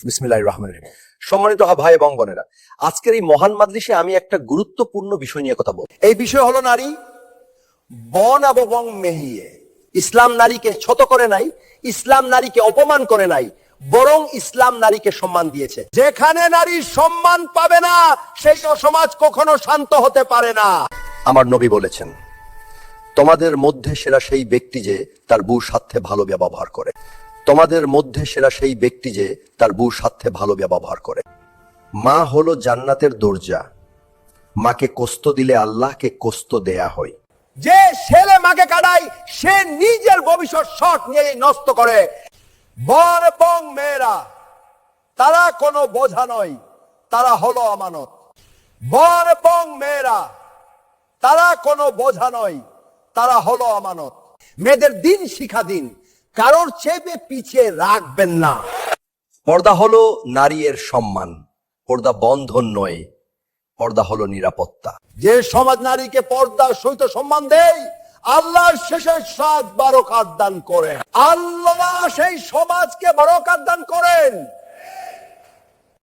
বিসমিল্লাহির রহমানির রহিম। সম্মানিত ভাই এবং বোনেরা, আজকের এই মহান মাজলিসে আমি একটা গুরুত্বপূর্ণ বিষয় নিয়ে কথা বলবো। এই বিষয় হলো নারী। বন এবং মেহিয়ে ইসলাম নারীকে ছোট করে নাই, ইসলাম নারীকে অপমান করে নাই, বরং ইসলাম নারীকে সম্মান দিয়েছে। যেখানে নারী সম্মান পাবে না, সেই সমাজ কখনো শান্ত হতে পারে না। আমার নবী বলেছেন, তোমাদের মধ্যে সেরা সেই ব্যক্তি যে তার বউর সাথে ভালো ব্যবহার করে। তোমাদের মধ্যে সেরা সেই ব্যক্তি যে তার বউর সাথে ভালো ব্যবহার করে। মা হলো জান্নাতের দরজা। মাকে কষ্ট দিলে আল্লাহকে কষ্ট দেয়া হয়। যে ছেলে মাকে কাটায় সে নিজের ভবিষ্যৎ শখ নিয়ে নষ্ট করে। বর এবং মেয়েরা তারা কোনো বোঝা নয়, তারা হলো আমানত। বর এবং মেয়েরা তারা কোনো বোঝা নয়, তারা হলো আমানত। মেয়েদের দিন শিক্ষা দিন, কারোর চেপে পিছিয়ে রাখবেন না। পর্দা হলো নারীর সম্মান, পর্দা বন্ধন নয়, পর্দা হলো নিরাপত্তা। যে সমাজ নারীকে পর্দার সহিত সম্মান দেয়, আল্লাহ শেষে 7 বারকাত দান করেন। আল্লাহ সেই সমাজকে বারকাত দান করেন।